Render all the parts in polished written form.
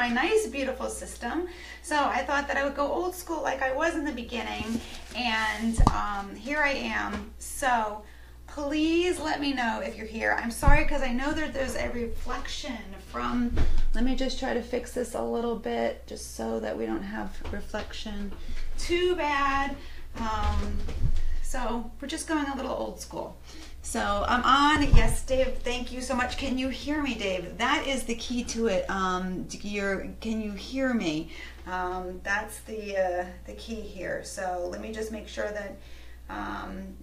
my nice, beautiful system. So I thought that I would go old school like I was in the beginning, and here I am. So please let me know if you're here. I'm sorry because I know that there's a reflection from, let me just try to fix this a little bit just so that we don't have reflection too bad. So we're just going a little old school. So I'm on. Yes, Dave, thank you so much. Can you hear me, Dave? That is the key to it. Can you hear me? That's the key here. So let me just make sure that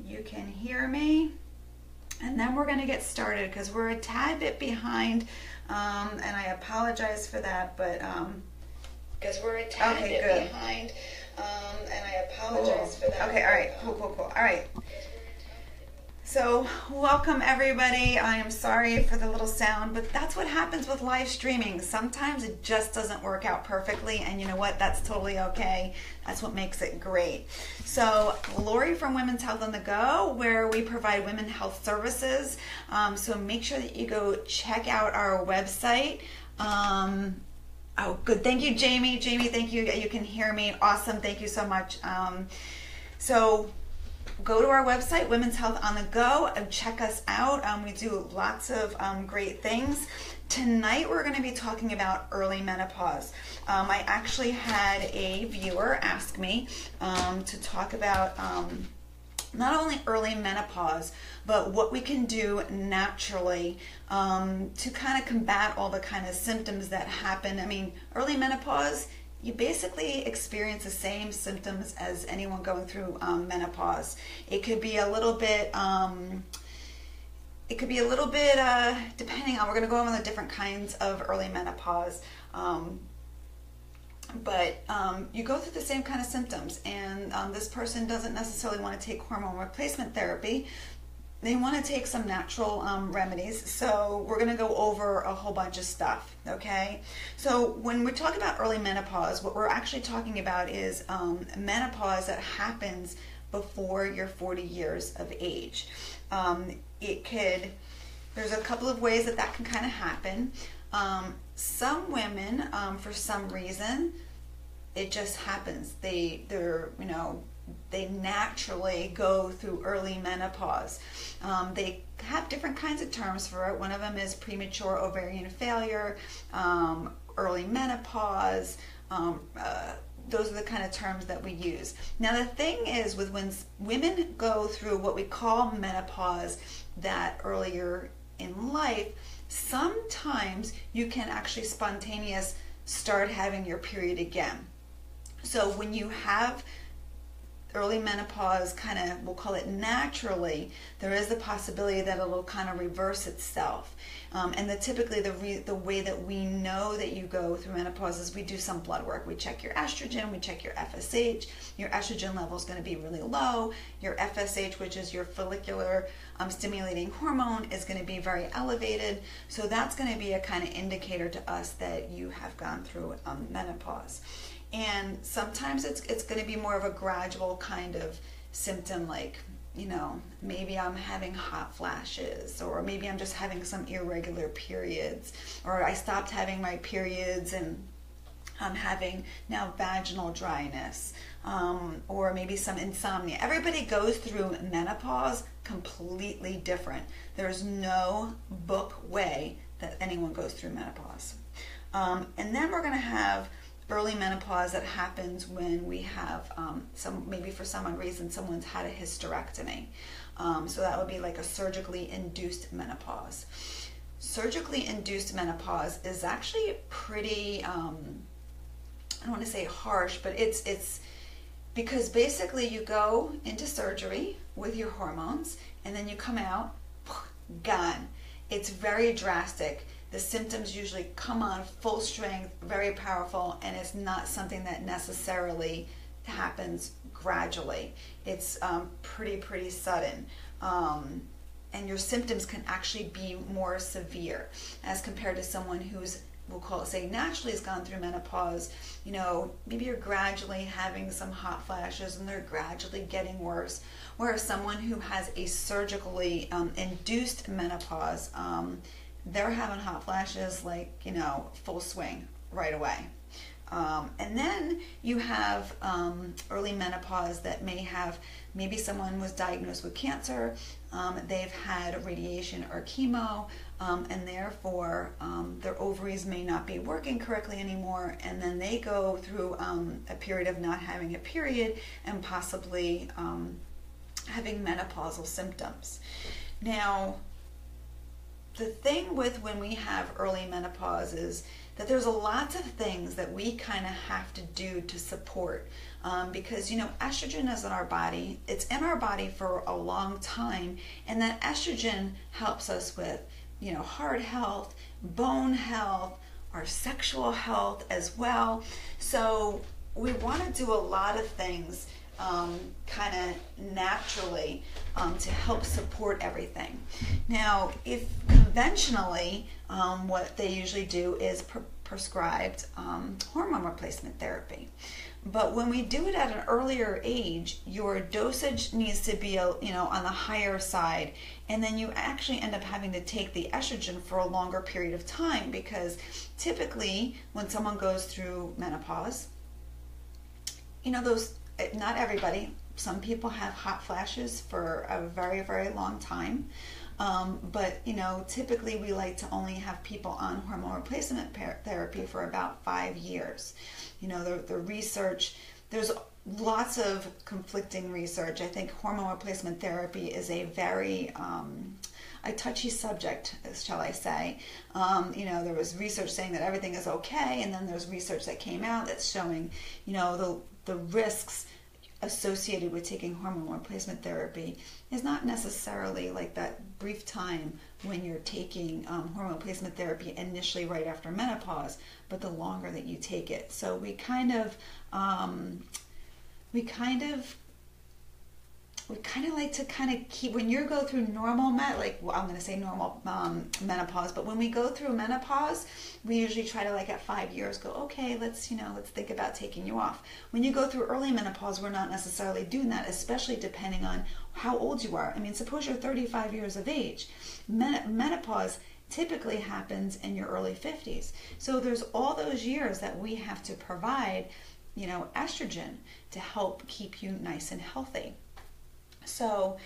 you can hear me. And then we're going to get started because we're a tad bit behind. And I apologize for that, but because we're a tad bit behind. And I apologize for that. Okay, all right, cool. All right. So welcome everybody. I am sorry for the little sound, but that's what happens with live streaming. Sometimes it just doesn't work out perfectly, and you know what? That's totally okay. That's what makes it great. So Lori from Women's Health on the Go, where we provide women health services. So make sure that you go check out our website. Oh, good. Thank you, Jamie. Jamie, thank you. You can hear me. Awesome. Thank you so much. So go to our website, Women's Health on the Go, and check us out. We do lots of great things. Tonight we're going to be talking about early menopause. I actually had a viewer ask me to talk about not only early menopause, but what we can do naturally to kind of combat all the kind of symptoms that happen. I mean, early menopause, you basically experience the same symptoms as anyone going through menopause. It could be a little bit, depending on, we're going to go over the different kinds of early menopause. But you go through the same kind of symptoms, and this person doesn't necessarily want to take hormone replacement therapy. They want to take some natural remedies. So we're going to go over a whole bunch of stuff, okay? So when we talk about early menopause, what we're actually talking about is menopause that happens before you're 40 years of age. There's a couple of ways that can kind of happen. Some women, for some reason, it just happens. They naturally go through early menopause. They have different kinds of terms for it. One of them is premature ovarian failure, early menopause. Those are the kind of terms that we use. Now the thing is, with when women go through what we call menopause that earlier in life, sometimes you can actually spontaneous start having your period again. So when you have early menopause, kind of, we'll call it naturally, there is the possibility that it'll kind of reverse itself. And typically the way that we know that you go through menopause is we do some blood work. We check your estrogen, we check your FSH. Your estrogen level is going to be really low. Your FSH, which is your follicular stimulating hormone, is going to be very elevated. So that's going to be a kind of indicator to us that you have gone through menopause. And sometimes it's going to be more of a gradual kind of symptom, like, you know, maybe I'm having hot flashes, or maybe I'm just having some irregular periods, or I stopped having my periods and I'm having now vaginal dryness, or maybe some insomnia. Everybody goes through menopause completely different. There's no book way that anyone goes through menopause. And then we're going to have early menopause that happens when we have maybe for some reason someone's had a hysterectomy. So that would be like a surgically induced menopause. Surgically induced menopause is actually pretty, I don't want to say harsh, but it's because basically you go into surgery with your hormones and then you come out, gone. It's very drastic. The symptoms usually come on full strength, very powerful, and it's not something that necessarily happens gradually. It's pretty sudden. And your symptoms can actually be more severe as compared to someone who's, we'll call it, say, naturally has gone through menopause. You know, maybe you're gradually having some hot flashes and they're gradually getting worse. Whereas someone who has a surgically induced menopause, they're having hot flashes like, you know, full swing right away. And then you have early menopause that maybe someone was diagnosed with cancer, they've had radiation or chemo, and therefore their ovaries may not be working correctly anymore, and then they go through a period of not having a period and possibly having menopausal symptoms. Now, the thing with when we have early menopause is that there's a lot of things that we kind of have to do to support, because estrogen is in our body. It's in our body for a long time, and that estrogen helps us with heart health, bone health, our sexual health as well. So we want to do a lot of things kind of naturally to help support everything. Now, if conventionally, what they usually do is prescribed hormone replacement therapy. But when we do it at an earlier age, your dosage needs to be on the higher side, and then you actually end up having to take the estrogen for a longer period of time, because typically when someone goes through menopause, not everybody, some people have hot flashes for a very, very long time. But typically we like to only have people on hormone replacement therapy for about 5 years. The research, there's lots of conflicting research. I think hormone replacement therapy is a very a touchy subject, shall I say. There was research saying that everything is okay, and then there's research that came out that's showing the risks associated with taking hormone replacement therapy is not necessarily like that brief time when you're taking hormone replacement therapy initially right after menopause, but the longer that you take it. So we kind of like to keep, when you go through normal menopause, but when we go through menopause, we usually try to, at 5 years, go, okay, let's think about taking you off. When you go through early menopause, we're not necessarily doing that, especially depending on how old you are. I mean, suppose you're 35 years of age. Menopause typically happens in your early 50s. So there's all those years that we have to provide, estrogen to help keep you nice and healthy. So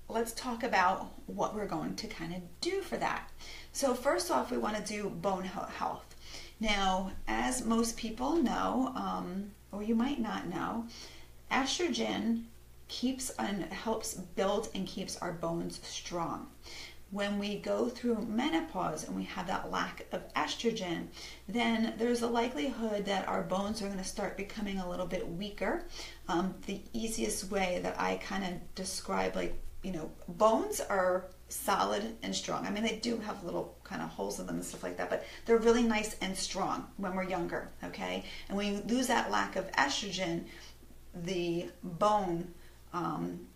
let's talk about what we're going to kind of do for that. So first off, we want to do bone health. Now, as most people know, or you might not know, estrogen keeps and helps build and keeps our bones strong. When we go through menopause and we have that lack of estrogen, then there's a likelihood that our bones are going to start becoming a little bit weaker. The easiest way that I kind of describe, bones are solid and strong. I mean, they do have little kind of holes in them and stuff like that, but they're really nice and strong when we're younger, okay? And when you lose that lack of estrogen, the bone, trying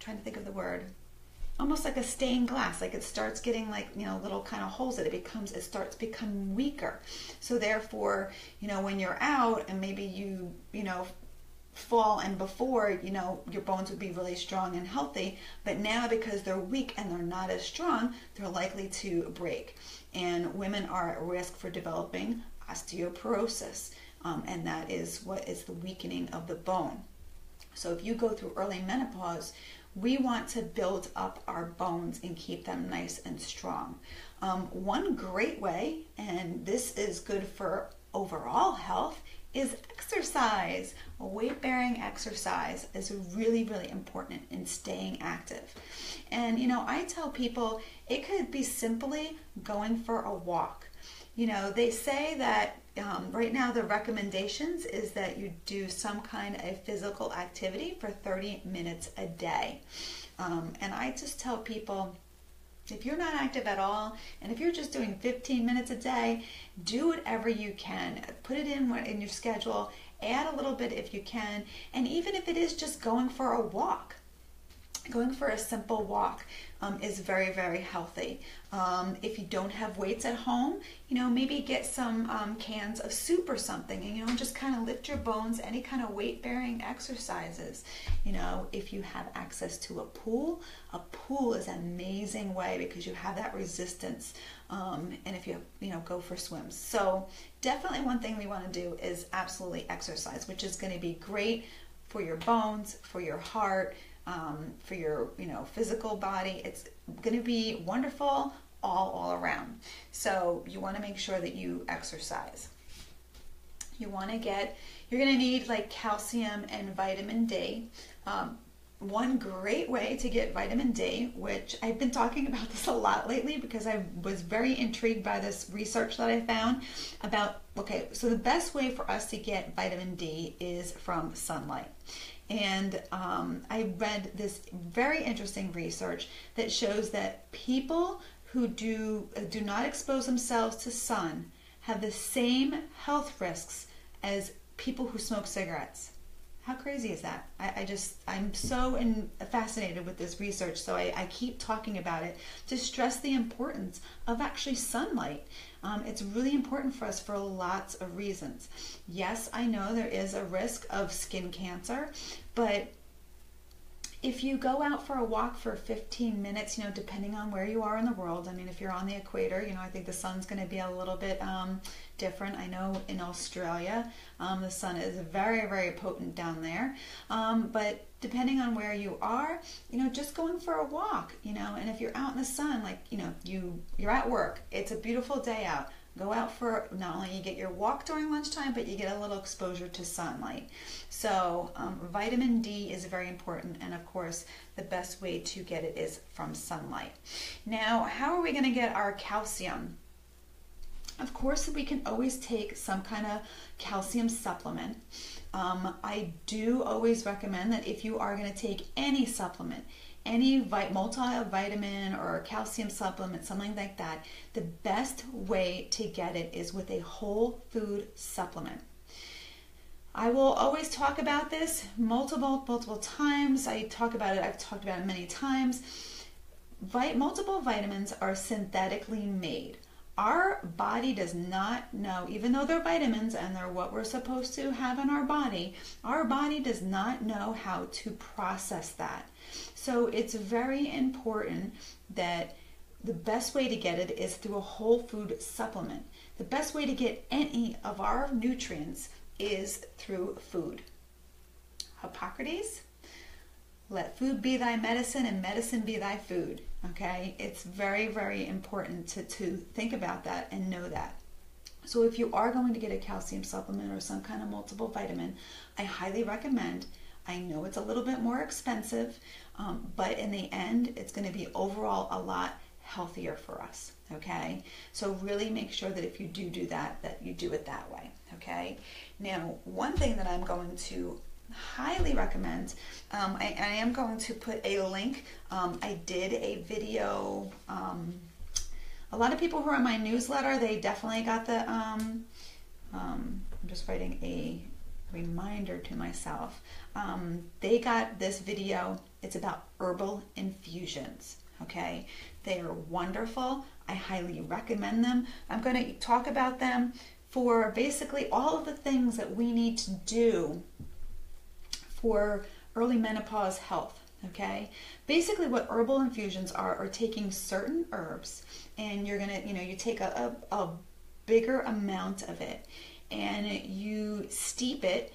to think of the word, almost like a stained glass, it starts getting little kind of holes that it starts becoming weaker. So therefore, when you're out and maybe you fall, and before, your bones would be really strong and healthy, but now because they're weak and they're not as strong, they're likely to break. And women are at risk for developing osteoporosis, and that is what is the weakening of the bone. So if you go through early menopause, we want to build up our bones and keep them nice and strong. One great way, and this is good for overall health, is exercise. Weight-bearing exercise is really, really important in staying active. And I tell people it could be simply going for a walk. They say that right now the recommendations is that you do some kind of physical activity for 30 minutes a day. And I just tell people, if you're not active at all, and if you're just doing 15 minutes a day, do whatever you can. Put it in your schedule, add a little bit if you can, and even if it is just going for a walk. going for a simple walk is very, very healthy. If you don't have weights at home, maybe get some cans of soup or something, and just kind of lift your bones, any kind of weight bearing exercises. If you have access to a pool is an amazing way because you have that resistance. And if you go for swims. So definitely one thing we want to do is absolutely exercise, which is going to be great for your bones, for your heart, for your physical body. It's going to be wonderful all around. So you want to make sure that you exercise. You're going to need like calcium and vitamin D. One great way to get vitamin D, which I've been talking about this a lot lately because I was very intrigued by this research that I found about, so the best way for us to get vitamin D is from sunlight. And I read this very interesting research that shows that people who do not expose themselves to sun have the same health risks as people who smoke cigarettes. How crazy is that? I'm so fascinated with this research, so I keep talking about it to stress the importance of actually sunlight. It's really important for us for lots of reasons. Yes, I know there is a risk of skin cancer, but if you go out for a walk for 15 minutes, depending on where you are in the world, if you're on the equator, I think the sun's going to be a little bit different. I know in Australia, the sun is very, very potent down there. But depending on where you are, just going for a walk, and if you're out in the sun, like, you're at work, it's a beautiful day out. Go out for, not only you get your walk during lunchtime, but you get a little exposure to sunlight. So vitamin D is very important, and of course the best way to get it is from sunlight. Now, how are we going to get our calcium? Of course, we can always take some kind of calcium supplement. I do always recommend that if you are going to take any supplement, any multivitamin or calcium supplement, something like that, the best way to get it is with a whole food supplement. I will always talk about this multiple times. I've talked about it many times. Multiple vitamins are synthetically made. Our body does not know, even though they're vitamins and they're what we're supposed to have in our body does not know how to process that. So it's very important that the best way to get it is through a whole food supplement. The best way to get any of our nutrients is through food. Hippocrates, let food be thy medicine and medicine be thy food. Okay, it's very, very important to think about that and know that. So if you are going to get a calcium supplement or some kind of multiple vitamin, I highly recommend. I know it's a little bit more expensive, but in the end, it's going to be overall a lot healthier for us. Okay, so really make sure that if you do that, that you do it that way. Okay, now one thing that I'm going to highly recommend, I am going to put a link. I did a video. A lot of people who are in my newsletter, they definitely got the. I'm just writing a reminder to myself. They got this video. It's about herbal infusions. Okay, they are wonderful. I highly recommend them. I'm going to talk about them for basically all of the things that we need to do for early menopause health. Okay, basically what herbal infusions are taking certain herbs, and you're gonna, you take a bigger amount of it, and you steep it.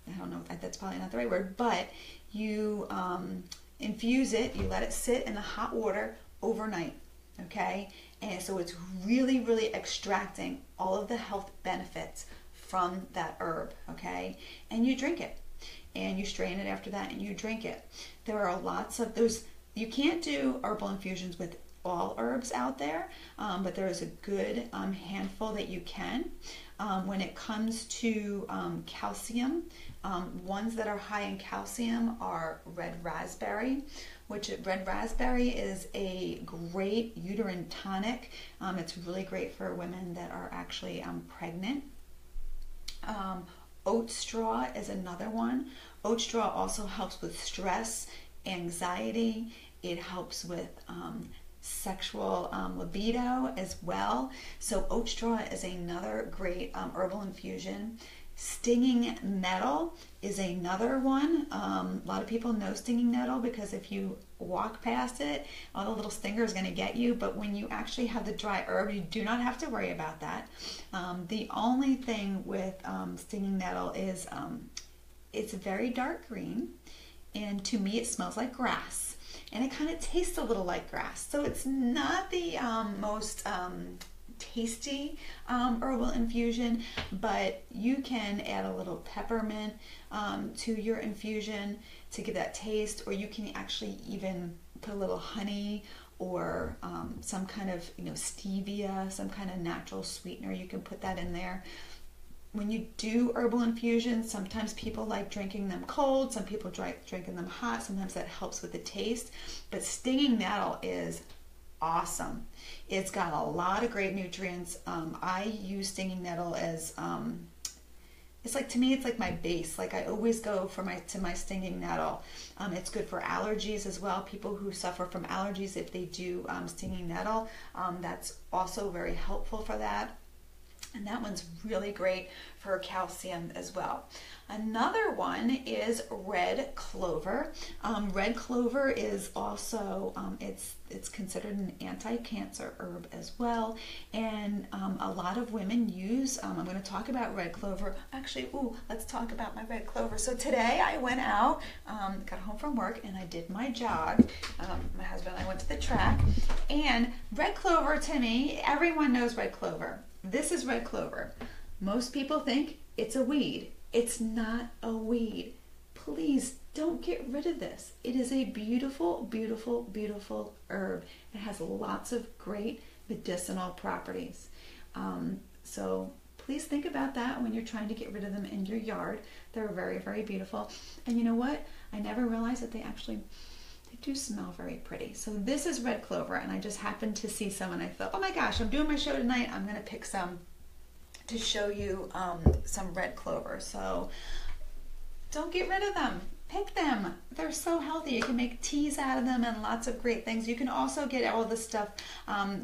I don't know, that's probably not the right word, but you infuse it. You let it sit in the hot water overnight. Okay, and so it's really, really extracting all of the health benefits from that herb. Okay, and you drink it, and you strain it after that, and you drink it. There are lots of those. You can't do herbal infusions with all herbs out there, but there is a good handful that you can. When it comes to calcium, ones that are high in calcium are red raspberry, which red raspberry is a great uterine tonic. It's really great for women that are actually pregnant. Oat straw is another one. Oat straw also helps with stress, anxiety. It helps with sexual libido as well. So oat straw is another great herbal infusion. Stinging nettle is another one. A lot of people know stinging nettle because if you walk past it, all the little stinger is going to get you. But when you actually have the dry herb, you do not have to worry about that. The only thing with stinging nettle is it's very dark green, and to me it smells like grass, and it kind of tastes a little like grass. So it's not the most tasty herbal infusion, but you can add a little peppermint to your infusion to give that taste, or you can actually even put a little honey or some kind of stevia, some kind of natural sweetener. You can put that in there. When you do herbal infusions, sometimes people like drinking them cold, some people drinking them hot. Sometimes that helps with the taste, but stinging nettle is awesome. It's got a lot of great nutrients. I use stinging nettle as it's like, to me, it's like my base. Like I always go for my stinging nettle. It's good for allergies as well. People who suffer from allergies, if they do stinging nettle, that's also very helpful for that. And that one's really great for calcium as well. Another one is red clover. Red clover is also, it's considered an anti-cancer herb as well. And a lot of women use, I'm going to talk about red clover. Actually, let's talk about my red clover. So today I went out, got home from work, and I did my jog. My husband and I went to the track. And red clover, to me, everyone knows red clover. This is red clover. Most people think it's a weed. It's not a weed. Please don't get rid of this. It is a beautiful, beautiful, beautiful herb. It has lots of great medicinal properties. So please think about that when you're trying to get rid of them in your yard. They're very, very beautiful. And you know what? I never realized that they do smell very pretty. So this is red clover, and I just happened to see some and I thought, oh my gosh, I'm doing my show tonight. I'm going to pick some to show you some red clover. So don't get rid of them. Pick them. They're so healthy. You can make teas out of them and lots of great things. You can also get all this stuff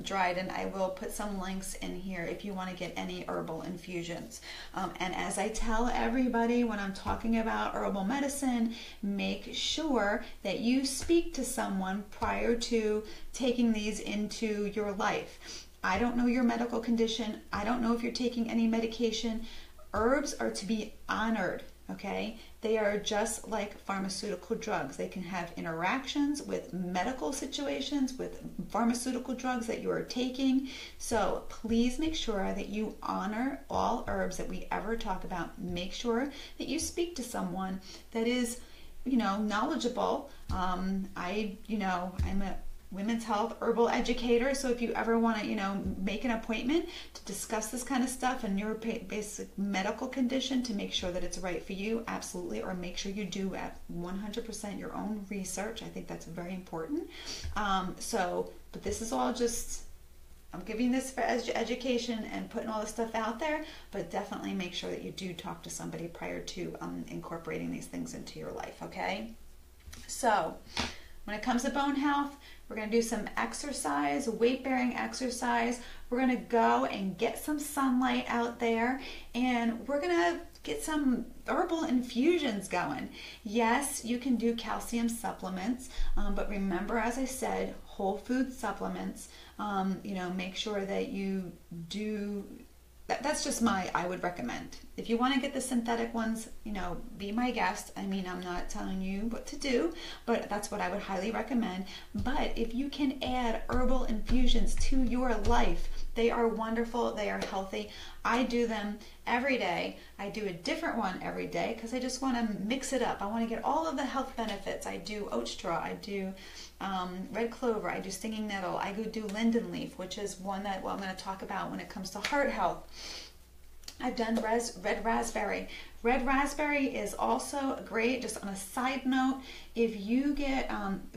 dried, and I will put some links in here if you want to get any herbal infusions. And as I tell everybody when I'm talking about herbal medicine, make sure that you speak to someone prior to taking these into your life. I don't know your medical condition. I don't know if you're taking any medication. Herbs are to be honored. Okay, they are just like pharmaceutical drugs. They can have interactions with medical situations, with pharmaceutical drugs that you are taking. So please make sure that you honor all herbs that we ever talk about. Make sure that you speak to someone that is, knowledgeable. I'm a women's health herbal educator, so if you ever want to make an appointment to discuss this kind of stuff and your basic medical condition to make sure that it's right for you, absolutely, or make sure you do at 100% your own research. I think that's very important. But this is all just, I'm giving this for education and putting all this stuff out there, but definitely make sure that you do talk to somebody prior to incorporating these things into your life, okay? So when it comes to bone health, we're going to do some exercise, weight-bearing exercise. We're going to go and get some sunlight out there, and we're going to get some herbal infusions going. Yes, you can do calcium supplements, but remember, as I said, whole food supplements. Make sure that you do. That's just I would recommend. If you want to get the synthetic ones, be my guest. I mean, I'm not telling you what to do, but that's what I would highly recommend. But if you can add herbal infusions to your life, they are wonderful, they are healthy. I do them every day. I do a different one every day because I just want to mix it up. I want to get all of the health benefits. I do oat straw, I do red clover, I do stinging nettle, I go do linden leaf, which is one that I'm going to talk about when it comes to heart health. I've done red raspberry. Red raspberry is also great. Just on a side note, if you get,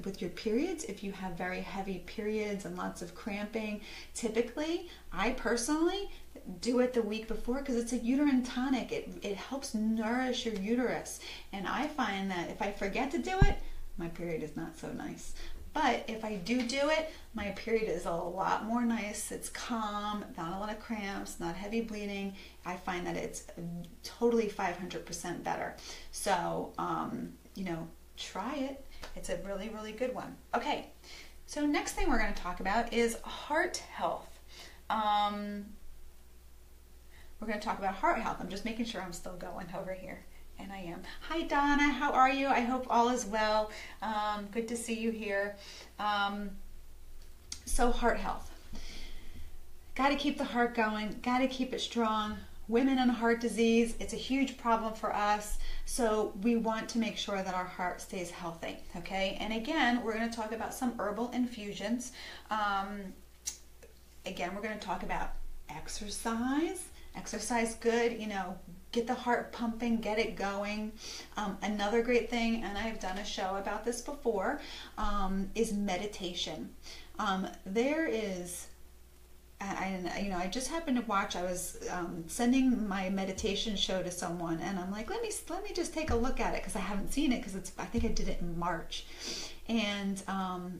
with your periods, if you have very heavy periods and lots of cramping, typically, I personally do it the week before because it's a uterine tonic. It helps nourish your uterus. And I find that if I forget to do it, my period is not so nice. But if I do it, my period is a lot more nice. It's calm, not a lot of cramps, not heavy bleeding. I find that it's totally 500% better. So, you know, try it. It's a really, really good one. Okay, so next thing we're going to talk about is heart health. We're going to talk about heart health. I'm just making sure I'm still going over here. And I am. Hi Donna, how are you? I hope all is well. Good to see you here. So heart health. Got to keep the heart going. Got to keep it strong. Women and heart disease, it's a huge problem for us. So we want to make sure that our heart stays healthy. Okay. And again, we're going to talk about some herbal infusions. Again, we're going to talk about exercise. Exercise good, you know, get the heart pumping, get it going. Another great thing, and I've done a show about this before, is meditation. There is, I just happened to watch. I was sending my meditation show to someone, and I'm like, let me just take a look at it because I haven't seen it because I think I did it in March. And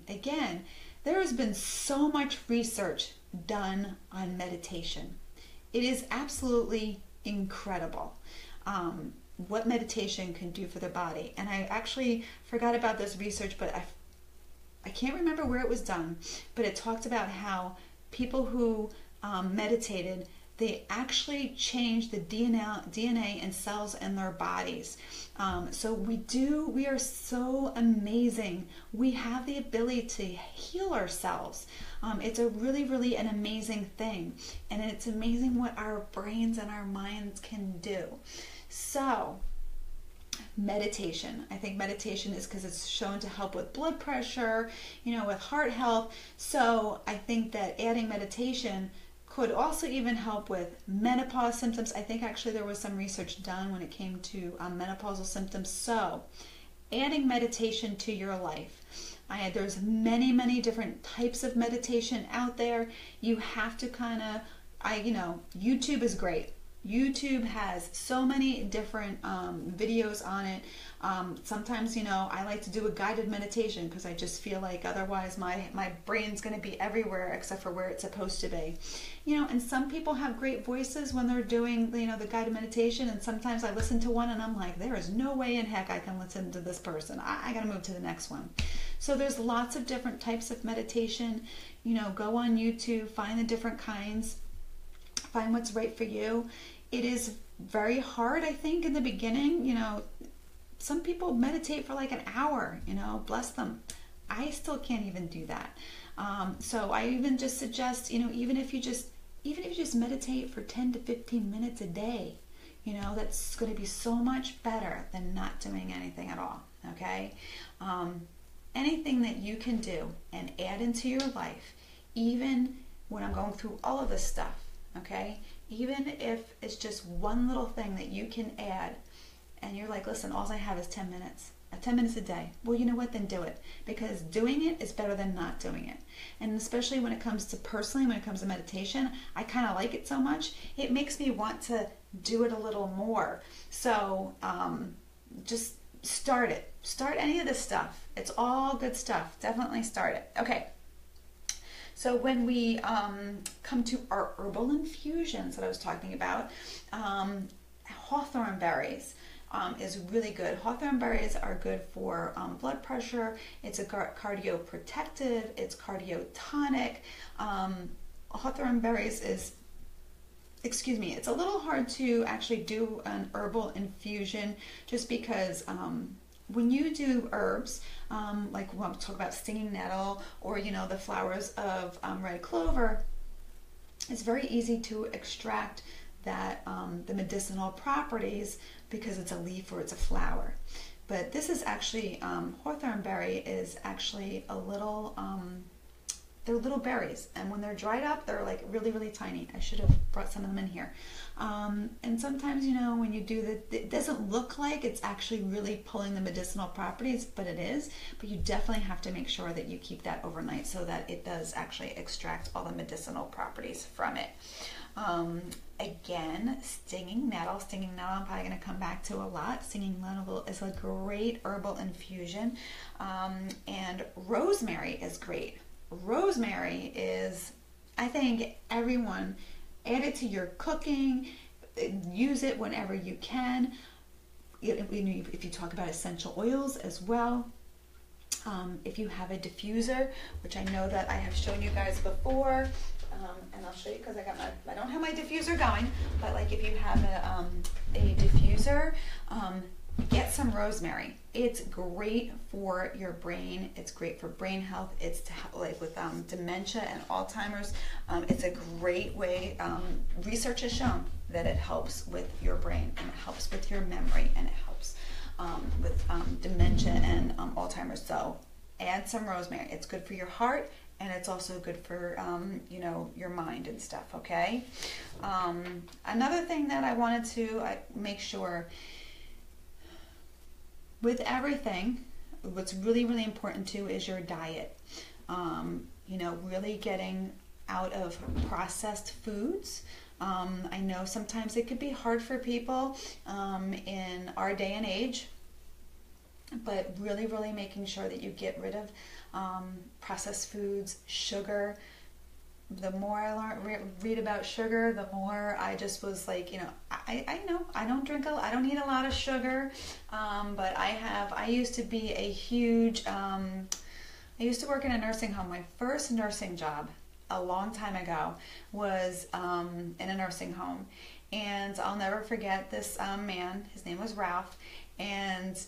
again, there has been so much research done on meditation. It is absolutely incredible what meditation can do for the body. And I actually forgot about this research, but I can't remember where it was done, but it talked about how people who meditated, they actually changed the DNA and cells in their bodies. So we are so amazing. We have the ability to heal ourselves. It's a really, really an amazing thing. And it's amazing what our brains and our minds can do. So, meditation. I think meditation is because it's shown to help with blood pressure, you know, with heart health. So I think that adding meditation could also even help with menopause symptoms. I think actually there was some research done when it came to menopausal symptoms. So adding meditation to your life. There's many different types of meditation out there. You have to kind of, YouTube is great. YouTube has so many different videos on it. Sometimes, I like to do a guided meditation because I just feel like otherwise my brain's going to be everywhere except for where it's supposed to be. And some people have great voices when they're doing, the guided meditation, and sometimes I listen to one and I'm like, there is no way in heck I can listen to this person. I got to move to the next one. So there's lots of different types of meditation. Go on YouTube, find the different kinds, find what's right for you. It is very hard, I think, in the beginning. Some people meditate for like an hour, bless them. I still can't even do that. So I even just suggest, even if you just meditate for 10 to 15 minutes a day, that's going to be so much better than not doing anything at all. Okay. Anything that you can do and add into your life, even when I'm going through all of this stuff, okay? Even if it's just one little thing that you can add, and you're like, listen, all I have is 10 minutes. 10 minutes a day. Well, you know what? Then do it. Because doing it is better than not doing it. And especially when it comes to meditation, I kind of like it so much, it makes me want to do it a little more. So just start it. Start any of this stuff. It's all good stuff. Definitely start it. Okay. So when we come to our herbal infusions that I was talking about, hawthorn berries is really good. Hawthorn berries are good for blood pressure. It's a cardioprotective. It's cardiotonic. Hawthorn berries is, it's a little hard to actually do an herbal infusion just because when you do herbs, like when we talk about stinging nettle or, the flowers of red clover, it's very easy to extract that the medicinal properties because it's a leaf or it's a flower. But this is actually, hawthorn berry is actually a little they're little berries, and when they're dried up, they're like really, really tiny. I should have brought some of them in here. And sometimes, you know, when you do that, it doesn't look like it's actually really pulling the medicinal properties, but it is. But you definitely have to make sure that you keep that overnight so that it does actually extract all the medicinal properties from it. Again, stinging nettle. Stinging nettle I'm probably going to come back to a lot. Stinging nettle is a great herbal infusion. And rosemary is great. Rosemary is, I think, everyone, add it to your cooking, use it whenever you can. If you talk about essential oils as well, if you have a diffuser, which I know that I have shown you guys before, and I'll show you because I don't have my diffuser going, but like if you have a diffuser, get some rosemary. It's great for your brain. It's great for brain health. It's to help, like with dementia and Alzheimer's. It's a great way. Research has shown that it helps with your brain, and it helps with your memory, and it helps with dementia and Alzheimer's. So add some rosemary. It's good for your heart, and it's also good for you know, your mind and stuff. Okay. Another thing that I wanted to make sure. With everything, what's really, really important too is your diet. You know, really getting out of processed foods. I know sometimes it could be hard for people in our day and age, but really, really making sure that you get rid of processed foods, sugar. The more I read about sugar, the more I just was like, you know, I know I don't eat a lot of sugar, but I used to be a huge, I used to work in a nursing home. My first nursing job a long time ago was in a nursing home, and I'll never forget this man. His name was Ralph, and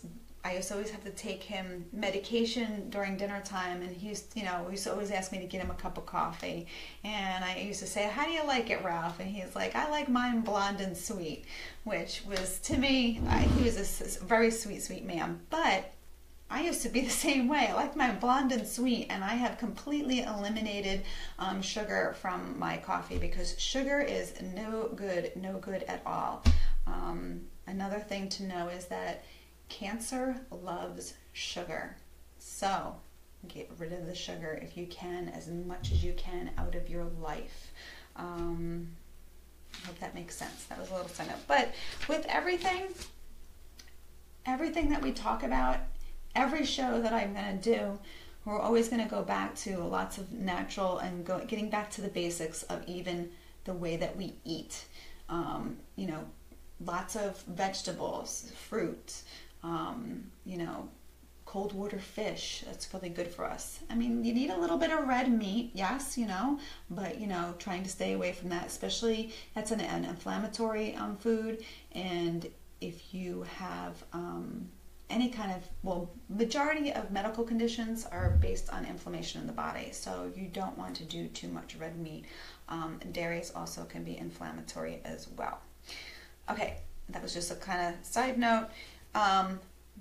I used to always have to take him medication during dinner time, and he used to always ask me to get him a cup of coffee. And I used to say, "How do you like it, Ralph?" And he's like, "I like mine blonde and sweet," which was, to me, he was a very sweet, sweet man. But I used to be the same way. I like my blonde and sweet, and I have completely eliminated sugar from my coffee because sugar is no good at all. Another thing to know is that cancer loves sugar, so get rid of the sugar if you can, as much as you can, out of your life. I hope that makes sense. That was a little side note. But with everything that we talk about, every show that I'm going to do, we're always going to go back to lots of natural and getting back to the basics of even the way that we eat. You know, lots of vegetables, fruit, you know, cold water fish. That's really good for us. I mean, you need a little bit of red meat, yes, you know, but, you know, trying to stay away from that, especially that's an inflammatory food. And if you have any kind of, well, majority of medical conditions are based on inflammation in the body, so you don't want to do too much red meat. Dairies also can be inflammatory as well. Okay, that was just a kind of side note.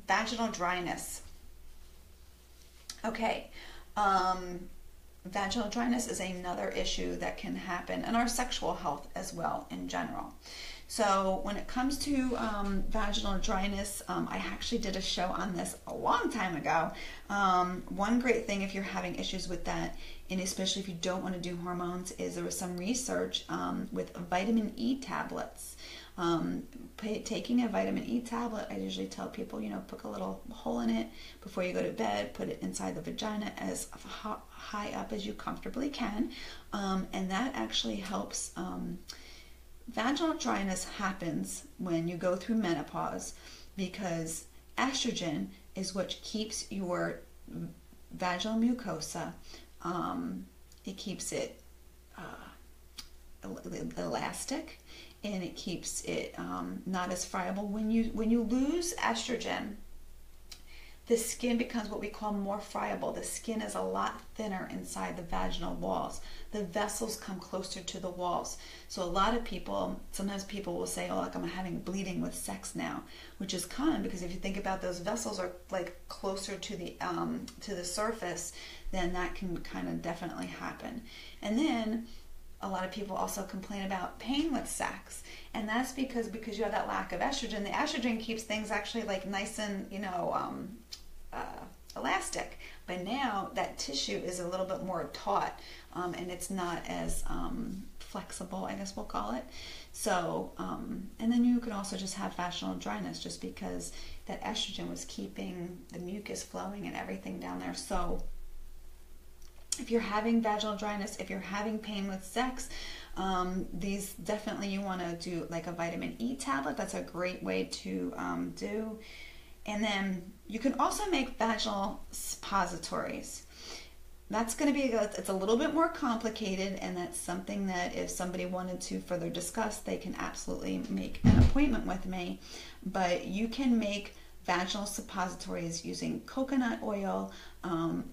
Vaginal dryness. Okay, vaginal dryness is another issue that can happen in our sexual health as well in general. So when it comes to vaginal dryness, I actually did a show on this a long time ago. One great thing if you're having issues with that, and especially if you don't want to do hormones, is there was some research with vitamin E tablets. Taking a vitamin E tablet, I usually tell people, you know, put a little hole in it before you go to bed, put it inside the vagina as high up as you comfortably can, and that actually helps. Vaginal dryness happens when you go through menopause because estrogen is what keeps your vaginal mucosa, it keeps it elastic, and it keeps it not as friable. When you lose estrogen, the skin becomes what we call more friable. The skin is a lot thinner inside the vaginal walls. The vessels come closer to the walls. So a lot of people, sometimes people will say, oh, like I'm having bleeding with sex now, which is common because if you think about those vessels are like closer to the surface, then that can kind of definitely happen. And then a lot of people also complain about pain with sex, and that's because you have that lack of estrogen. The estrogen keeps things actually like nice and elastic, but now that tissue is a little bit more taut, and it's not as flexible, I guess we'll call it. So and then you can also just have vaginal dryness just because that estrogen was keeping the mucus flowing and everything down there. So if you're having vaginal dryness, if you're having pain with sex, these definitely you want to do like a vitamin E tablet. That's a great way to do. And then you can also make vaginal suppositories. That's going to be, it's a little bit more complicated, and that's something that if somebody wanted to further discuss, they can absolutely make an appointment with me. But you can make vaginal suppositories using coconut oil.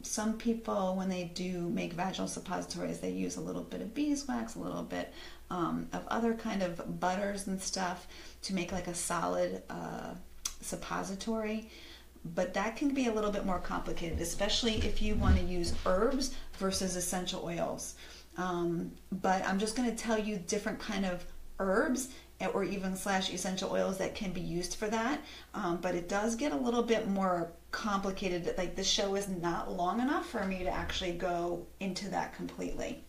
Some people, when they do make vaginal suppositories, they use a little bit of beeswax, a little bit of other kind of butters and stuff to make like a solid suppository. But that can be a little bit more complicated, especially if you want to use herbs versus essential oils. But I'm just going to tell you different kind of herbs or even / essential oils that can be used for that. But it does get a little bit more complicated. Like the show is not long enough for me to actually go into that completely.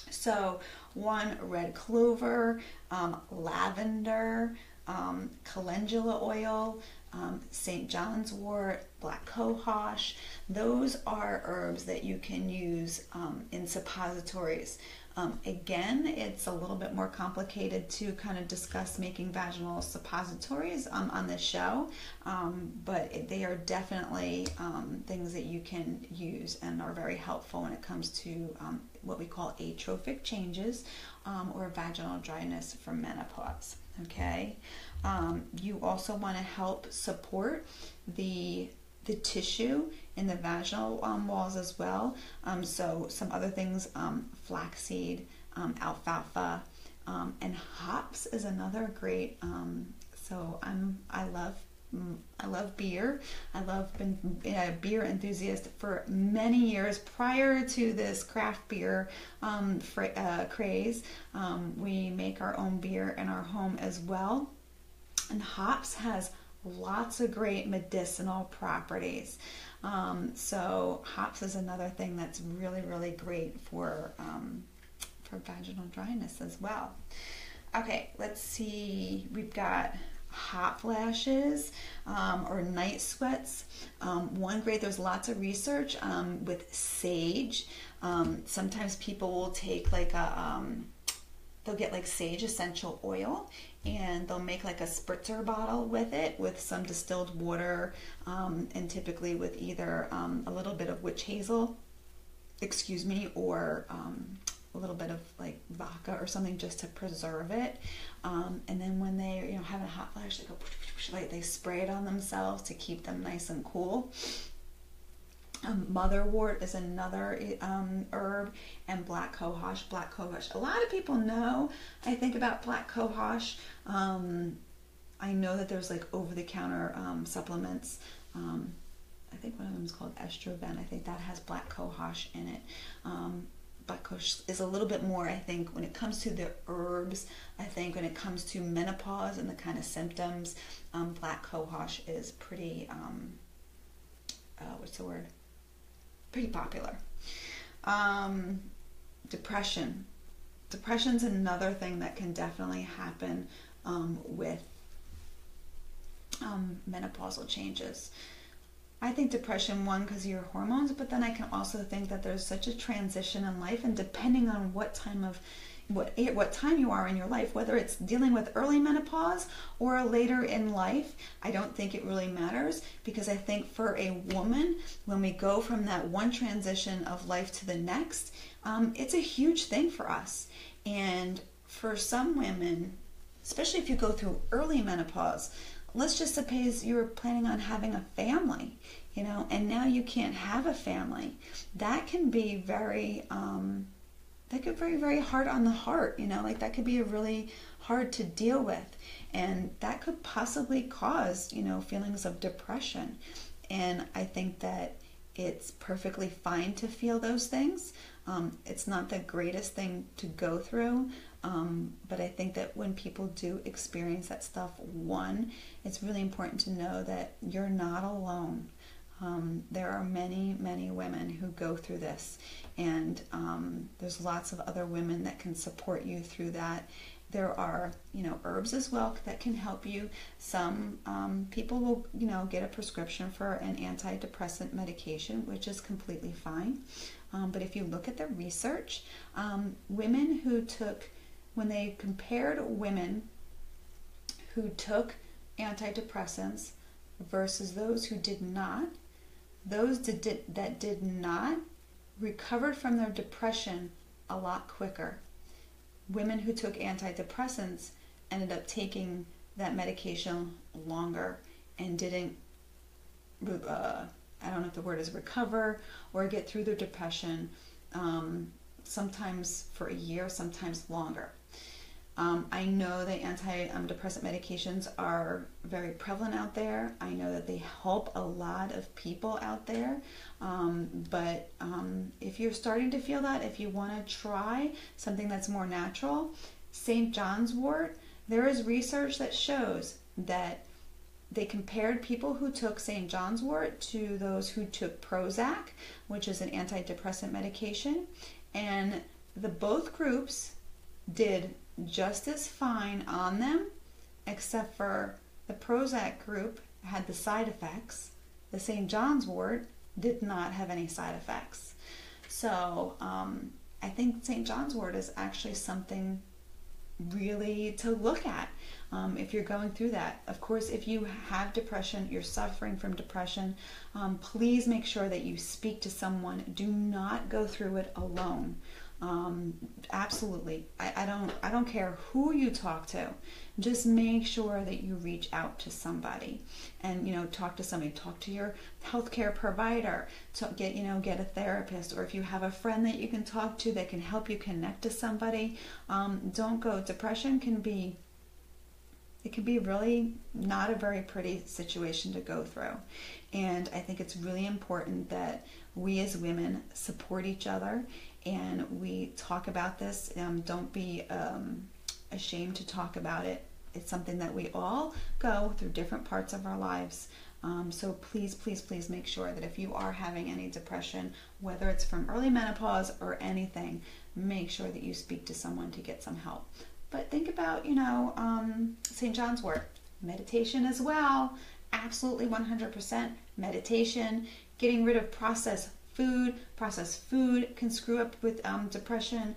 So one, red clover, lavender, calendula oil, St. John's wort, black cohosh. Those are herbs that you can use in suppositories. Again, it's a little bit more complicated to kind of discuss making vaginal suppositories on this show, but they are definitely things that you can use and are very helpful when it comes to what we call atrophic changes or vaginal dryness from menopause. Okay, you also want to help support the tissue in the vaginal walls as well. So some other things, flaxseed, alfalfa, and hops is another great. So I love beer. I've been a beer enthusiast for many years prior to this craft beer craze. We make our own beer in our home as well. And hops has lots of great medicinal properties. So hops is another thing that's really, really great for vaginal dryness as well. Okay, let's see. We've got hot flashes or night sweats. There's lots of research with sage. Sometimes people will take like they'll get like sage essential oil and they'll make like a spritzer bottle with it with some distilled water and typically with either a little bit of witch hazel, or a little bit of like vodka or something just to preserve it. And then when they have a hot flash, they go like they spray it on themselves to keep them nice and cool. Motherwort is another herb, and black cohosh. A lot of people know, I think, about black cohosh. I know that there's like over-the-counter supplements. I think one of them is called Estroven. I think that has black cohosh in it. Black cohosh is a little bit more, I think, when it comes to the herbs. I think when it comes to menopause and the kind of symptoms, black cohosh is pretty, what's the word? Pretty popular. Depression. Depression's another thing that can definitely happen with menopausal changes. I think depression, one, because of your hormones, but then I can also think that there's such a transition in life, and depending on what time you are in your life, whether it's dealing with early menopause or later in life, I don't think it really matters, because I think for a woman, when we go from that one transition of life to the next, it's a huge thing for us. And for some women, especially if you go through early menopause, let's just suppose you were planning on having a family, and now you can't have a family. That can be very, very hard on the heart, like that could be really hard to deal with. And that could possibly cause, feelings of depression. And I think that it's perfectly fine to feel those things. It's not the greatest thing to go through, but I think that when people do experience that stuff, it's really important to know that you're not alone. There are many, many women who go through this, and there's lots of other women that can support you through that. There are, herbs as well that can help you. Some people will, get a prescription for an antidepressant medication, which is completely fine. But if you look at the research, women who took, when they compared women who took antidepressants versus those who did not, those that did not recovered from their depression a lot quicker. Women who took antidepressants ended up taking that medication longer and didn't, I don't know if the word is recover or get through their depression, sometimes for a year, sometimes longer. I know that antidepressant medications are very prevalent out there. I know that they help a lot of people out there. But if you're starting to feel that, if you want to try something that's more natural, St. John's wort, there is research that shows that they compared people who took St. John's wort to those who took Prozac, which is an antidepressant medication, and both groups did just as fine on them, except for the Prozac group had the side effects. The St. John's wort did not have any side effects. So I think St. John's wort is actually something really to look at if you're going through that. Of course, if you have depression, you're suffering from depression, please make sure that you speak to someone. Do not go through it alone. Absolutely. I don't care who you talk to. Just make sure that you reach out to somebody and, talk to somebody. Talk to your healthcare provider. Get a therapist, or if you have a friend that you can talk to that can help you connect to somebody. Don't go. Depression can be really not a very pretty situation to go through. And I think it's really important that we as women support each other and we talk about this. Don't be ashamed to talk about it. It's something that we all go through different parts of our lives. So please, please, please make sure that if you are having any depression, whether it's from early menopause or anything, make sure that you speak to someone to get some help. But think about, St. John's wort, meditation as well. Absolutely 100% meditation, getting rid of processed food. Processed food can screw up with depression,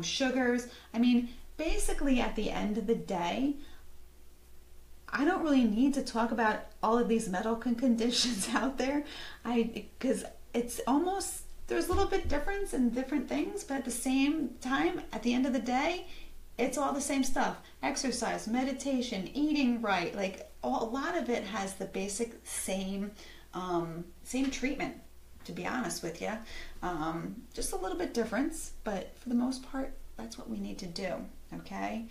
sugars. I mean, basically at the end of the day, I don't really need to talk about all of these medical conditions out there, because it's almost, there's a little bit difference in different things, but at the same time, at the end of the day, it's all the same stuff. Exercise, meditation, eating right, a lot of it has the basic same treatment, to be honest with you. Just a little bit difference, but for the most part, that's what we need to do, okay?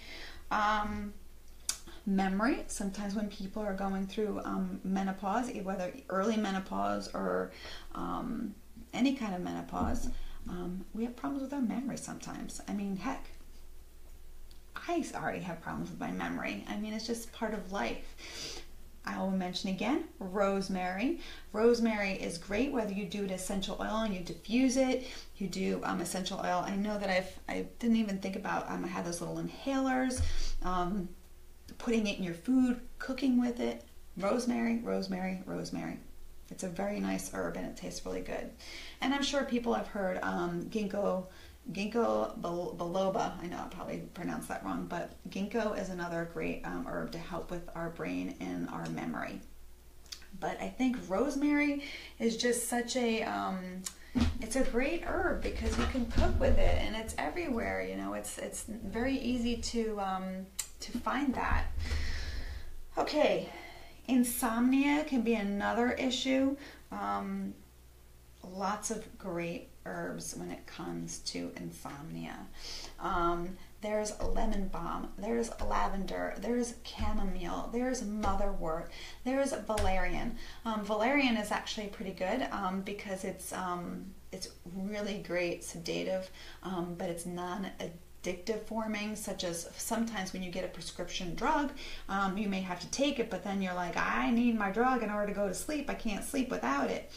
Memory, sometimes when people are going through menopause, whether early menopause or any kind of menopause, we have problems with our memory sometimes. I mean, heck, I already have problems with my memory. I mean, it's just part of life. I will mention again, rosemary. Rosemary is great whether you do it essential oil and you diffuse it, you do essential oil. I know that I didn't even think about, I have those little inhalers, putting it in your food, cooking with it. Rosemary, rosemary, rosemary. It's a very nice herb and it tastes really good. And I'm sure people have heard ginkgo biloba. I know I probably pronounced that wrong, but ginkgo is another great herb to help with our brain and our memory. But I think rosemary is just such a, it's a great herb because you can cook with it and it's everywhere. It's very easy to find that. Okay, Insomnia can be another issue. Lots of great herbs when it comes to insomnia. There's lemon balm, there's lavender, there's chamomile, there's motherwort, there's valerian. Valerian is actually pretty good because it's really great sedative, but it's non-addictive forming, such as sometimes when you get a prescription drug, you may have to take it, but then you're like, I need my drug in order to go to sleep. I can't sleep without it.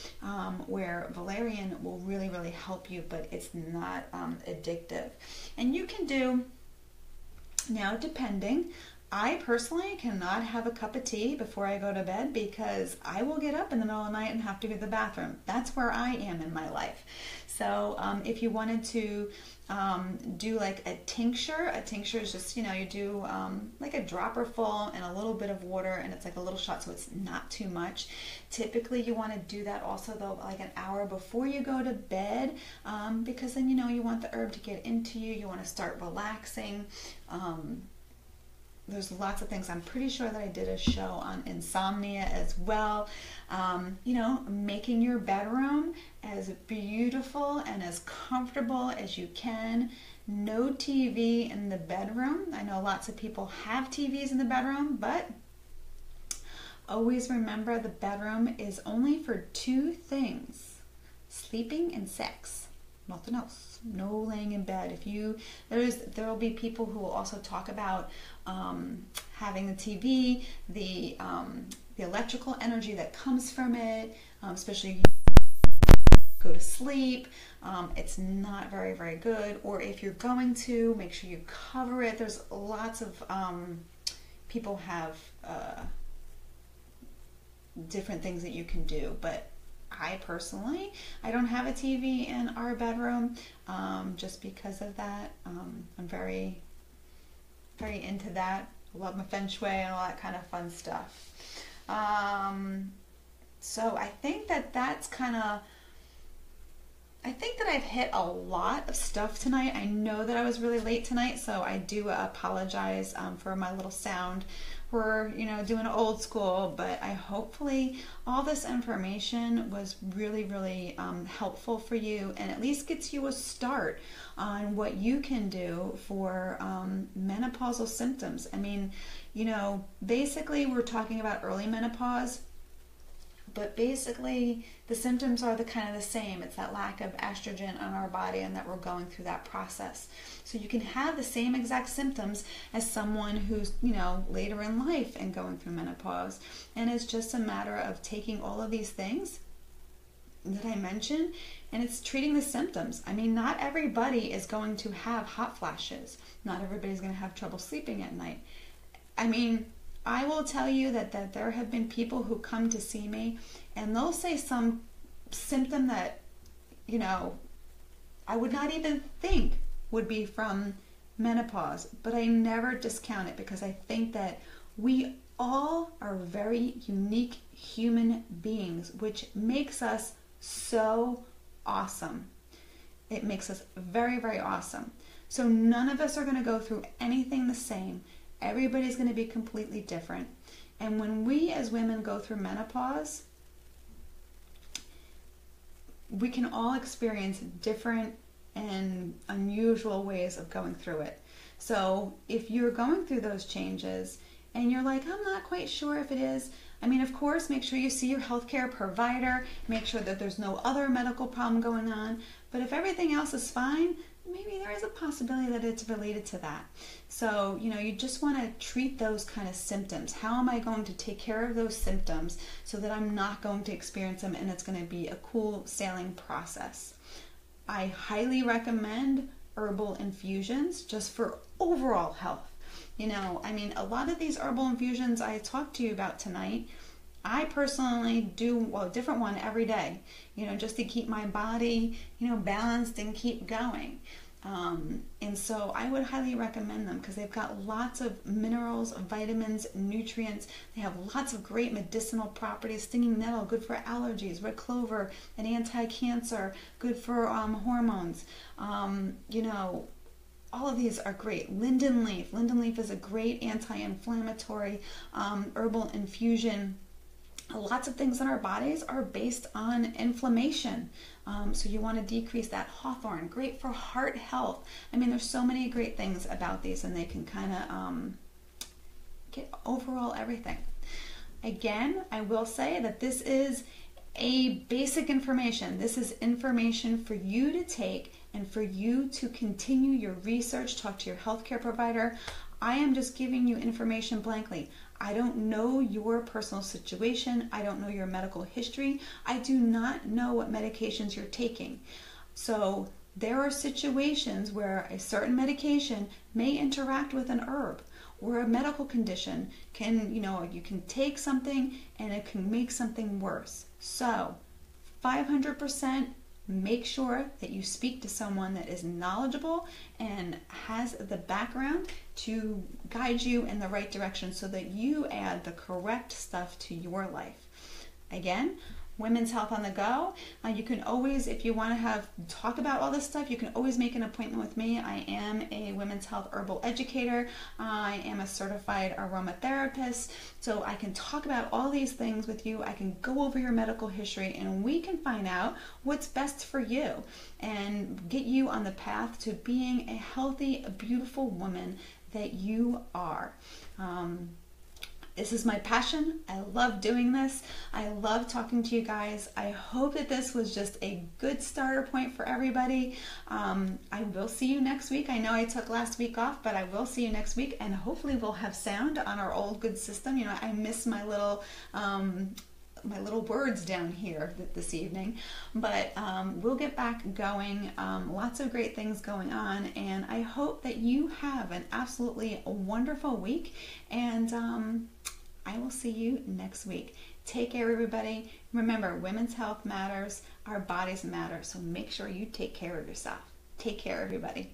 Where valerian will really, really help you, but it's not addictive. And you can do, now depending, I personally cannot have a cup of tea before I go to bed because I will get up in the middle of the night and have to go to the bathroom. That's where I am in my life. So if you wanted to do like a tincture is just, you do like a dropper full and a little bit of water, and it's like a little shot, so it's not too much. Typically you want to do that also though like an hour before you go to bed, because then you want the herb to get into you. You want to start relaxing. There's lots of things. I'm pretty sure that I did a show on insomnia as well. Making your bedroom as beautiful and as comfortable as you can. No TV in the bedroom. I know lots of people have TVs in the bedroom, but always remember the bedroom is only for two things: sleeping and sex. Nothing else. No laying in bed. There will be people who will also talk about having the TV, the electrical energy that comes from it, especially if you go to sleep. It's not very, very good. Or if you're going to, make sure you cover it. There's lots of people have different things that you can do, but I personally, I don't have a TV in our bedroom just because of that. I'm very, very into that. I love my feng shui and all that kind of fun stuff. So I think that's kind of, I think that I've hit a lot of stuff tonight. I know that I was really late tonight, so I do apologize for my little sound. We're, doing old school, but hopefully all this information was really, really helpful for you, and at least gets you a start on what you can do for menopausal symptoms. I mean, basically we're talking about early menopause, but basically the symptoms are kind of the same. It's that lack of estrogen on our body and that we're going through that process. So you can have the same exact symptoms as someone who's, later in life and going through menopause. And it's just a matter of taking all of these things that I mentioned, and it's treating the symptoms. I mean, not everybody is going to have hot flashes. Not everybody's going to have trouble sleeping at night. I mean, I will tell you that there have been people who come to see me and they'll say some symptom that, I would not even think would be from menopause, but I never discount it because I think that we all are very unique human beings, which makes us so awesome. It makes us very, very awesome. So none of us are going to go through anything the same. Everybody's going to be completely different. And when we as women go through menopause, we can all experience different and unusual ways of going through it. So if you're going through those changes and you're like, I'm not quite sure if it is, I mean, of course, make sure you see your healthcare provider, make sure that there's no other medical problem going on. But if everything else is fine, maybe there is a possibility that it's related to that. So, you just want to treat those kind of symptoms. How am I going to take care of those symptoms so that I'm not going to experience them and it's going to be a cool sailing process? I highly recommend herbal infusions just for overall health. I mean, a lot of these herbal infusions I talked to you about tonight, I personally do a different one every day, just to keep my body, balanced and keep going. And so I would highly recommend them because they've got lots of minerals, vitamins, nutrients. They have lots of great medicinal properties. Stinging nettle, good for allergies. Red clover, an anti-cancer, good for hormones. all of these are great. Linden leaf. Linden leaf is a great anti-inflammatory herbal infusion. Lots of things in our bodies are based on inflammation. So you want to decrease that. Hawthorn, great for heart health. I mean, there's so many great things about these, and they can kind of get overall everything. Again, I will say that this is a basic information. This is information for you to take and for you to continue your research, talk to your healthcare provider. I am just giving you information blankly. I don't know your personal situation. I don't know your medical history. I do not know what medications you're taking. So there are situations where a certain medication may interact with an herb, or a medical condition can, you can take something and it can make something worse. So 500% make sure that you speak to someone that is knowledgeable and has the background to guide you in the right direction so that you add the correct stuff to your life. Again, Women's Health on the Go. You can always, if you want to talk about all this stuff, you can always make an appointment with me. I am a women's health herbal educator. I am a certified aromatherapist. So I can talk about all these things with you. I can go over your medical history, and we can find out what's best for you and get you on the path to being a healthy, beautiful woman that you are. This is my passion. I love doing this. I love talking to you guys. I hope that this was just a good starter point for everybody. I will see you next week. I know I took last week off, but I will see you next week, and hopefully we'll have sound on our old good system. I miss my little words down here this evening, but we'll get back going. Lots of great things going on, and I hope that you have an absolutely wonderful week, and I will see you next week. Take care, everybody. Remember, women's health matters, our bodies matter, so make sure you take care of yourself. Take care, everybody.